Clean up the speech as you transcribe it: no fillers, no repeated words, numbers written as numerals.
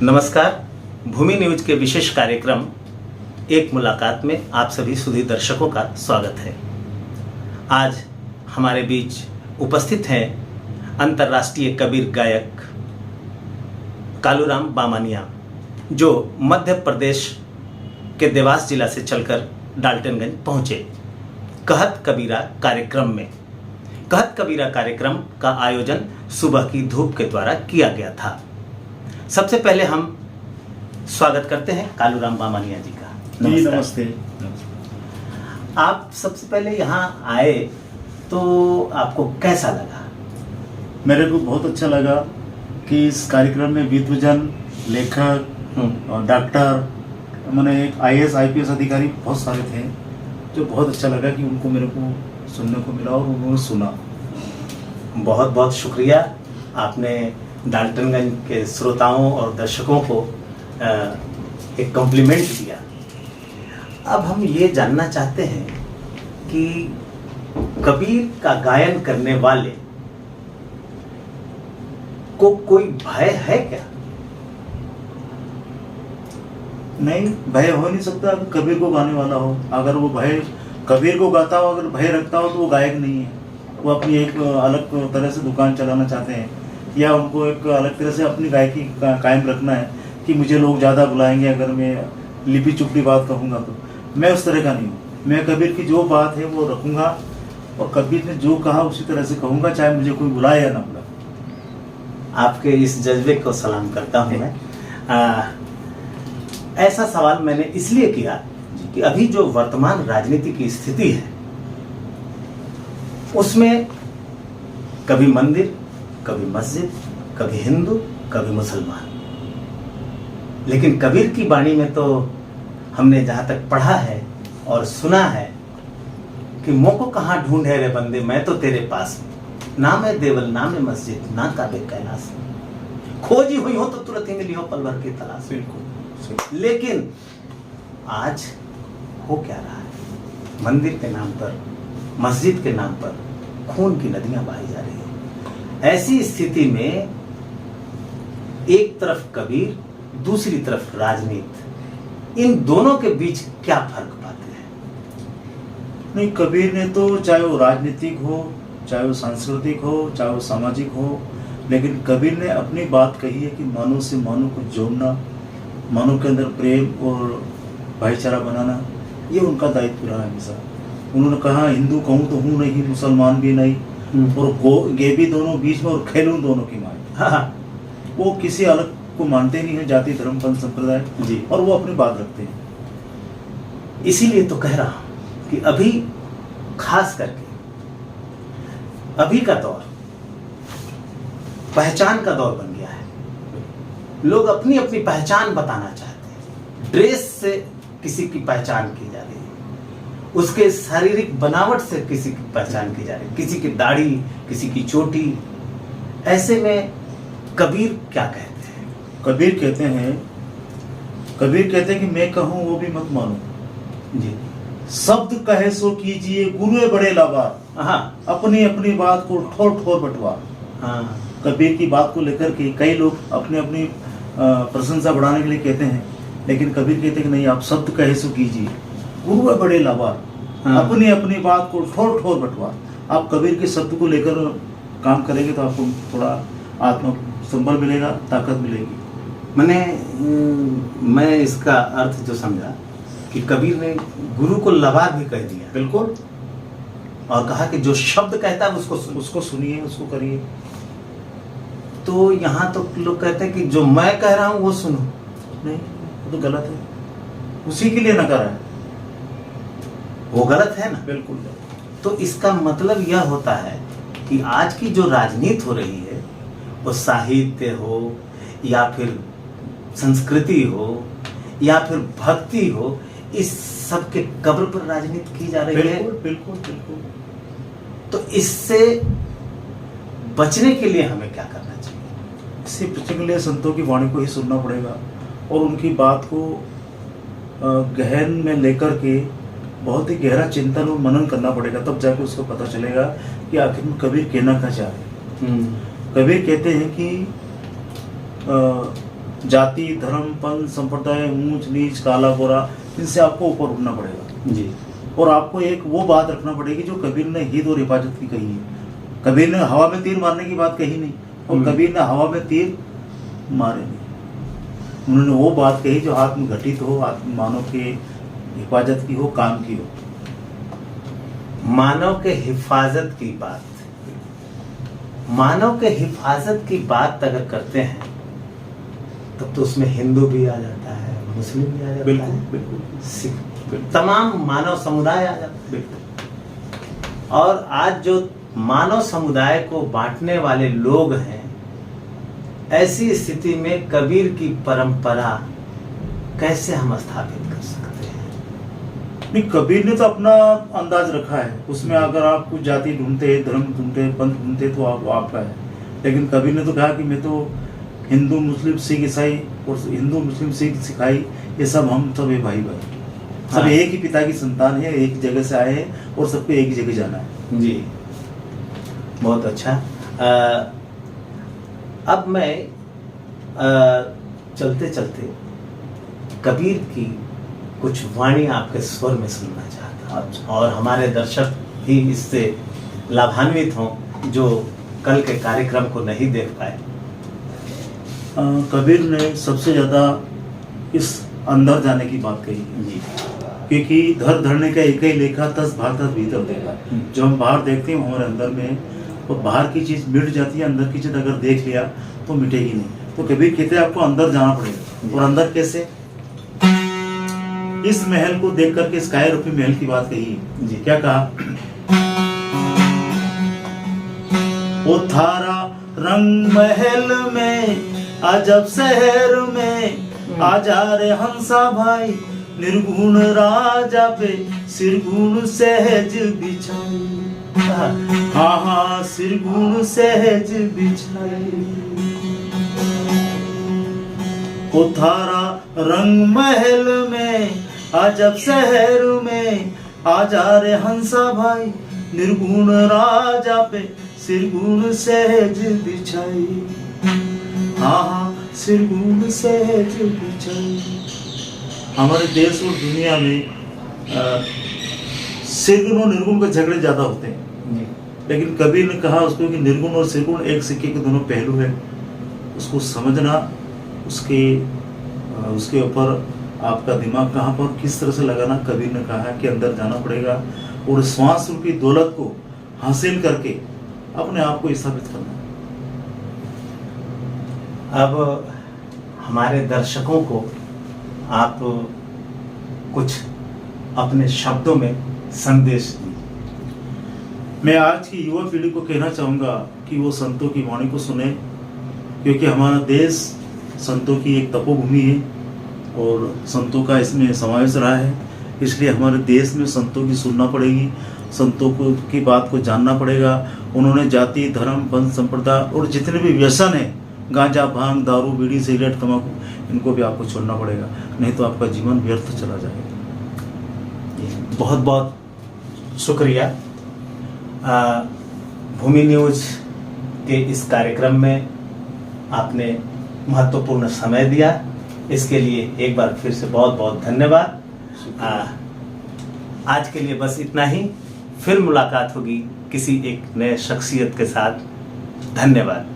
नमस्कार। भूमि न्यूज के विशेष कार्यक्रम एक मुलाकात में आप सभी सुधी दर्शकों का स्वागत है। आज हमारे बीच उपस्थित हैं अंतर्राष्ट्रीय कबीर गायक कालूराम बामानिया, जो मध्य प्रदेश के देवास जिला से चलकर डाल्टनगंज पहुंचे कहत कबीरा कार्यक्रम में। कहत कबीरा कार्यक्रम का आयोजन सुबह की धूप के द्वारा किया गया था। सबसे पहले हम स्वागत करते हैं कालूराम बामानिया जी का। जी नमस्ते। आप सबसे पहले यहाँ आए तो आपको कैसा लगा? मेरे को बहुत अच्छा लगा कि इस कार्यक्रम में विद्वजन, लेखक और डॉक्टर, मैंने एक IAS IPS अधिकारी बहुत सारे थे, जो बहुत अच्छा लगा कि उनको मेरे को सुनने को मिला और उन्होंने सुना। बहुत बहुत शुक्रिया, आपने डाल्टनगंज के श्रोताओं और दर्शकों को एक कॉम्प्लीमेंट दिया। अब हम ये जानना चाहते हैं कि कबीर का गायन करने वाले को कोई भय है क्या? नहीं, भय हो नहीं सकता कबीर को गाने वाला हो। अगर वो भय कबीर को गाता हो, अगर भय रखता हो तो वो गायक नहीं है। वो अपनी एक अलग तरह से दुकान चलाना चाहते हैं, या उनको एक अलग तरह से अपनी गायकी कायम रखना है कि मुझे लोग ज़्यादा बुलाएंगे अगर मैं लिपि चुपड़ी बात कहूँगा तो। मैं उस तरह का नहीं हूँ। मैं कबीर की जो बात है वो रखूँगा और कबीर ने जो कहा उसी तरह से कहूँगा, चाहे मुझे कोई बुलाए या ना बुलाए। आपके इस जज्बे को सलाम करता हूँ मैं। ऐसा सवाल मैंने इसलिए किया कि अभी जो वर्तमान राजनीति की स्थिति है उसमें कभी मंदिर, कभी मस्जिद, कभी हिंदू, कभी मुसलमान, लेकिन कबीर की वाणी में तो हमने जहाँ तक पढ़ा है और सुना है कि मोको कहाँ ढूंढे रे बंदे, मैं तो तेरे पास हूँ। ना मैं देवल, ना मैं मस्जिद, ना काबे कैलाश, खोजी हुई हो तो तुरंत ही मिली हो पल भर की तलाश। बिल्कुल। लेकिन आज हो क्या रहा है? मंदिर के नाम पर, मस्जिद के नाम पर खून की नदियां बहाई जा रही है। ऐसी स्थिति में एक तरफ कबीर, दूसरी तरफ राजनीति, इन दोनों के बीच क्या फर्क पाते हैं? नहीं, कबीर ने तो चाहे वो राजनीतिक हो, चाहे वो सांस्कृतिक हो, चाहे वो सामाजिक हो, लेकिन कबीर ने अपनी बात कही है कि मानव से मानव को जोड़ना, मानव के अंदर प्रेम और भाईचारा बनाना, ये उनका दायित्व रहा हमेशा। उन्होंने कहा हिंदू कहूँ तो हूँ नहीं, मुसलमान भी नहीं, और गे भी दोनों बीच में और खेलूं दोनों की माँ। हाँ। वो किसी अलग को मानते नहीं है, जाति धर्म पंथ संप्रदाय जी, और वो अपनी बात रखते हैं। इसीलिए तो कह रहा हूं कि अभी खास करके अभी का दौर पहचान का दौर बन गया है। लोग अपनी अपनी पहचान बताना चाहते हैं। ड्रेस से किसी की पहचान की जा रही है, उसके शारीरिक बनावट से किसी की पहचान की जा रही है, किसी की दाढ़ी, किसी की चोटी। ऐसे में कबीर क्या कहते हैं? कबीर कहते हैं कि मैं कहूँ वो भी मत मानो जी। शब्द कहे सो कीजिए गुरुए बड़े लावार, अपनी अपनी बात को ठोर ठोर बंटवार। हाँ। कबीर की बात को लेकर के कई लोग अपनी अपनी प्रशंसा बढ़ाने के लिए कहते हैं, लेकिन कबीर कहते हैं कि नहीं, आप शब्द कहे सो कीजिए गुरु बड़े लावार, अपनी अपनी बात को ठोर ठोर बंटवार। आप कबीर के शब्द को लेकर काम करेंगे तो आपको थोड़ा आत्म संबल मिलेगा, ताकत मिलेगी। मैं इसका अर्थ जो समझा कि कबीर ने गुरु को लवार भी कह दिया। बिल्कुल। और कहा कि जो शब्द कहता है उसको सुनिए, उसको करिए। तो यहाँ तो लोग कहते हैं कि जो मैं कह रहा हूँ वो सुनो। नहीं, वो तो गलत है। उसी के लिए नकार है, वो गलत है ना। बिल्कुल। तो इसका मतलब यह होता है कि आज की जो राजनीति हो रही है, वो साहित्य हो या फिर संस्कृति हो या फिर भक्ति हो, इस सब के कब्र पर राजनीति की जा रही है। बिल्कुल बिल्कुल। तो इससे बचने के लिए हमें क्या करना चाहिए? इससे बचने के लिए संतों की वाणी को ही सुनना पड़ेगा और उनकी बात को गहन में लेकर के बहुत ही गहरा चिंतन और मनन करना पड़ेगा, तब जाके उसको पता चलेगा कि आखिर में कबीर कहना क्या चाह रहे हैं। कबीर कहते हैं कि जाति, धर्म, पंथ, संप्रदाय, ऊंच नीच, काला गोरा, इनसे आपको ऊपर उठना पड़ेगा। जी। और आपको एक वो बात रखना पड़ेगी जो कबीर ने हित और हिफाजत की कही है। कबीर ने हवा में तीर मारने की बात कही नहीं, और कबीर ने हवा में तीर मारे नहीं। उन्होंने वो बात कही जो आत्म घटित हो, आत्म मानव के हिफाजत की हो, काम की हो। मानव के हिफाजत की बात, मानव के हिफाजत की बात अगर करते हैं तब तो उसमें हिंदू भी आ जाता है, मुस्लिम भी आ जाता बिल्कुल है, बिल्कुल सिख, तमाम मानव समुदाय आ जाता है। बिल्कुल। और आज जो मानव समुदाय को बांटने वाले लोग हैं, ऐसी स्थिति में कबीर की परंपरा कैसे हम स्थापित कर सकते हैं? नहीं, कबीर ने तो अपना अंदाज रखा है। उसमें अगर आप कुछ जाति ढूंढते, धर्म ढूंढते, पंथ ढूंढते तो आपका है। लेकिन कबीर ने तो कहा कि मैं तो हिंदू, मुस्लिम, सिख, ईसाई, और हिंदू, मुस्लिम, सिख, सिखाई, ये सब हम सब एक भाई भाई, सब हाँ। एक ही पिता की संतान है, एक जगह से आए हैं और सबको एक ही जगह जाना है। जी, बहुत अच्छा। अब मैं चलते चलते कबीर की कुछ वाणी आपके स्वर में सुनना चाहता हूँ, और हमारे दर्शक भी इससे लाभान्वित हों जो कल के कार्यक्रम को नहीं देख पाए। कबीर ने सबसे ज़्यादा इस अंदर जाने की बात कही है। जी। क्योंकि धर धरने का एक ही लेखा, तस भार तस भीतर देखा। जो हम बाहर देखते हैं वो हमारे अंदर में है, और बाहर की चीज़ मिट जाती है, अंदर की चीज़ अगर देख लिया तो मिटेगी नहीं। तो कबीर कहते हैं आपको अंदर जाना पड़ेगा। और अंदर कैसे? इस महल को देख करके, इस काया रूपी महल की बात कही है। जी। क्या कहा? ओ थारा रंग महल में, अजब शहर में, आजा रे हंसा भाई, निर्गुण राजा पे सिरगुण सहज बिछाई। हाँ हाँ, सिरगुण सहज बिछाई। ओ थारा रंग महल में, अजब शहर में, आजा रे हंसा भाई, निर्गुण राजा पे सिरगुण सहज बिछाई। हाँ हाँ, सिरगुण सहज बिछाई। हमारे देश और दुनिया में सिरगुण और निर्गुण के झगड़े ज्यादा होते हैं। लेकिन कबीर ने कहा उसको कि निर्गुण और सिरगुण एक सिक्के के दोनों पहलू है। उसको समझना, उसके ऊपर आपका दिमाग कहाँ पर किस तरह से लगाना, कबीर ने कहा है कि अंदर जाना पड़ेगा और श्वास रूपी दौलत को हासिल करके अपने आप को स्थापित करना। अब हमारे दर्शकों को आप कुछ अपने शब्दों में संदेश दीजिए। मैं आज की युवा पीढ़ी को कहना चाहूँगा कि वो संतों की वाणी को सुने, क्योंकि हमारा देश संतों की एक तपोभूमि है और संतों का इसमें समावेश रहा है। इसलिए हमारे देश में संतों की सुनना पड़ेगी, संतों को की बात को जानना पड़ेगा। उन्होंने जाति, धर्म, पंथ, संप्रदाय और जितने भी व्यसन है, गांजा, भांग, दारू, बीड़ी, सिगरेट, तंबाकू, इनको भी आपको छोड़ना पड़ेगा, नहीं तो आपका जीवन व्यर्थ चला जाएगा। बहुत बहुत शुक्रिया। भूमि न्यूज के इस कार्यक्रम में आपने महत्वपूर्ण समय दिया, इसके लिए एक बार फिर से बहुत बहुत धन्यवाद। आज के लिए बस इतना ही। फिर मुलाकात होगी किसी एक नए शख्सियत के साथ। धन्यवाद।